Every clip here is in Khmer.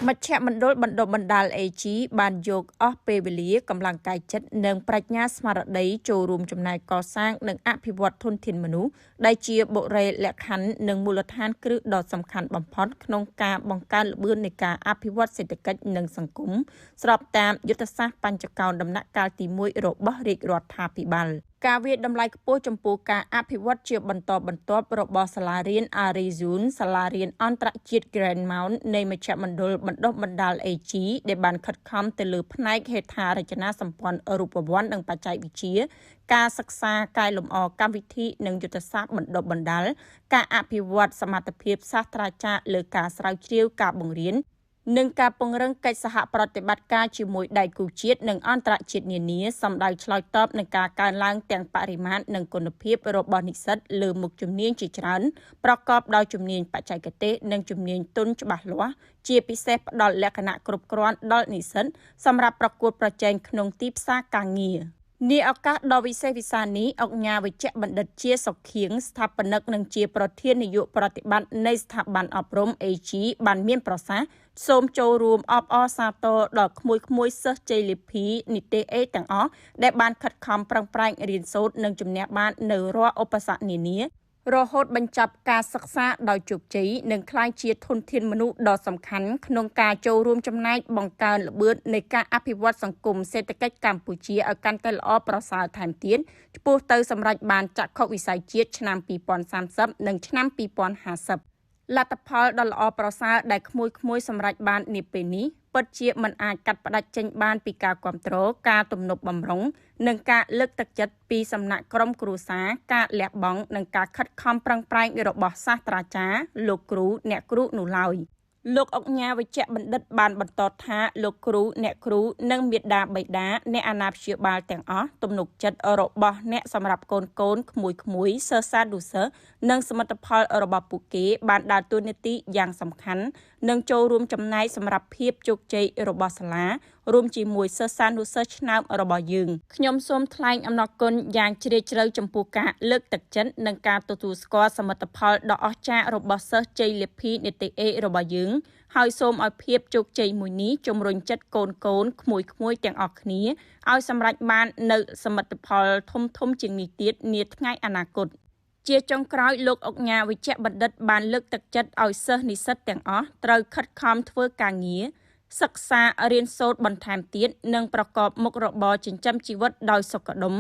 មជ្ឈមណ្ឌលបណ្ដុះបណ្ដាល AG បានយកអស់ពេលវេលាកម្លាំងកាយចិត្តនិងប្រាជ្ញាស្មារតីចូលរួមចំណែកកសាងនិងអភិវឌ្ឍធនធានមនុស្សដែលជាបុរេលក្ខខណ្ឌនិងមូលដ្ឋានគ្រឹះដ៏សំខាន់បំផុតក្នុងការបង្កើនល្បឿននៃការអភិវឌ្ឍសេដ្ឋកិច្ចនិងសង្គមស្របតាមយុទ្ធសាស្ត្របញ្ចកោណដំណាក់កាលទី1របស់រាជរដ្ឋាភិបាលការវាយតម្លៃខ្ពស់ចំពោះការអភិវឌ្ឍជាបន្តបន្ទាប់របស់សាលារៀន Arizon សាលារៀនអន្តរជាតិ Grandmount នៃមជ្ឈមណ្ឌលបណ្ដុះបណ្ដាល AG ដែលបានខិតខំទៅលើផ្នែកហេដ្ឋារចនាសម្ព័ន្ធរូបវន្តនិងបច្ចេកវិទ្យាការសិក្សាកែលម្អកម្មវិធីនិងយុទ្ធសាស្ត្របណ្ដុះបណ្ដាលការអភិវឌ្ឍសមត្ថភាពសាស្ត្រាចារ្យលើការស្រាវជ្រាវការបង្រៀននិងការពង្រឹងកិច្ចសហប្រតិបត្តិការជាមួយដៃគូជាតិនិងអន្តរជាតិនានាសម្ដៅឆ្លើយតបនឹងការកើនឡើងទាំងបរិមាណនិងគុណភាពរបស់និស្សិតលើមុខជំនាញជាច្រើនប្រកបដោយជំនាញបច្ចេកទេសនិងជំនាញទន់ច្បាស់លាស់ជាពិសេសផ្ដល់លក្ខណៈគ្រប់គ្រាន់ដល់និស្សិតសម្រាប់ប្រកួតប្រជែងក្នុងទីផ្សារការងារនាឱកាសដ៏វិសេសវិសាលនេះអង្គការវិជ្ជបណ្ឌិតជាសុខៀងស្ថាបនិកនិងជាប្រធាននាយកប្រតិបត្តិនៃស្ថាប័នអប់រំ AG បានមានប្រសាសន៍សូមចូលរួមអបអរសាទរដល់ក្មួយៗសិស្សជ័យលាភីនិទេស A ទាំងអស់ដែលបានខិតខំប្រឹងប្រែងរៀនសូត្រនិងជំនះបាននៅរាល់ឧបសគ្គនានារហូតបញ្ចប់ការសិក្សាដោយជោគជ័យនិងក្លាយជាធនធានមនុស្សដ៏សំខាន់ក្នុងការចូលរួមចំណែកបង្កើនល្បឿននៃការអភិវឌ្ឍសង្គមសេដ្ឋកិច្ចកម្ពុជាឲ្យកាន់តែល្អប្រសើរថែមទៀតឆ្ពោះទៅសម្រេចបានចក្ខុវិស័យជាតិឆ្នាំ2030និងឆ្នាំ2050លទ្ធផលដ៏ល្អប្រសើរដែលក្មួយៗសម្រេចបាននាពេលនេះពិតជាមិនអាចកាត់ផ្តាច់ចេញបានពីការគ្រប់គ្រងការទំនុកបម្រុងនិងការលើកទឹកចិត្តពីសំណាក់ក្រុមគ្រួសារការលះបង់និងការខិតខំប្រឹងប្រែងរបស់សាស្ត្រាចារ្យលោកគ្រូអ្នកគ្រូនោះឡើយលោកអុកញ៉ាវិជ្ជបណ្ឌិតបានបន្តថាលោកគ្រូអ្នកគ្រូនិងមាតាបិតាអ្នកអាណាព្យាបាលទាំងអស់ទំនុកចិត្តរបស់អ្នកសម្រាប់កូនក្មួយសិស្សានុសិស្សនិងសមិទ្ធផលរបស់ពួកគេបានដើរតួនាទីយ៉ាងសំខាន់និងចូលរួមចំណែកសម្រាប់ភាពជោគជ័យរបស់សាលារួមជាមួយសិស្សានុសិស្សឆ្នើមរបស់យើងខ្ញុំសូមថ្លែងអំណរគុណយ៉ាងជ្រាលជ្រៅចំពោះការលើកទឹកចិត្តនិងការទទួលស្គាល់សមិទ្ធផលដ៏អស្ចារ្យរបស់សិស្សជ័យលាភីនិទេស A របស់យើងហើយសូមឲ្យភាពជោគជ័យមួយនេះជំរុញចិត្តកូនក្មួយទាំងអស់គ្នាឲ្យសម្រេចបាននៅសមិទ្ធផលធំជាងនេះទៀតនាថ្ងៃអនាគតជាចុងក្រោយលោកអុកញ៉ាវិជ្ជបណ្ឌិតបានលើកទឹកចិត្តឲ្យសិស្សនិស្សិតទាំងអស់ត្រូវខិតខំធ្វើការងារសិក្សារៀនសូត្របន្ថែមទៀតនិងប្រកបមុខរបរចិញ្ចឹមជីវិតដោយសុខដុម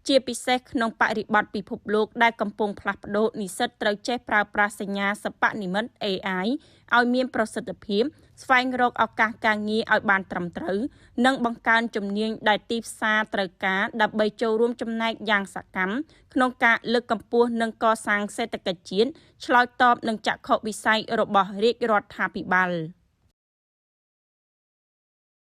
ជាពិសេសក្នុងបរិបទពិភពលោកដែលកំពុងផ្លាស់ប្ដូរនិស្សិតត្រូវចេះប្រើប្រាស់សញ្ញាសិប្បនិម្មិត AI ឲ្យមានប្រសិទ្ធភាពស្វែងរកឱកាសការងារឲ្យបានត្រឹមត្រូវនិងបង្កើនជំនាញដែលទីផ្សារត្រូវការដើម្បីចូលរួមចំណែកយ៉ាងសកម្មក្នុងការលើកកម្ពស់និងកសាងសេដ្ឋកិច្ចជាតិឆ្លើយតបនឹងចក្ខុវិស័យរបស់រាជរដ្ឋាភិបាល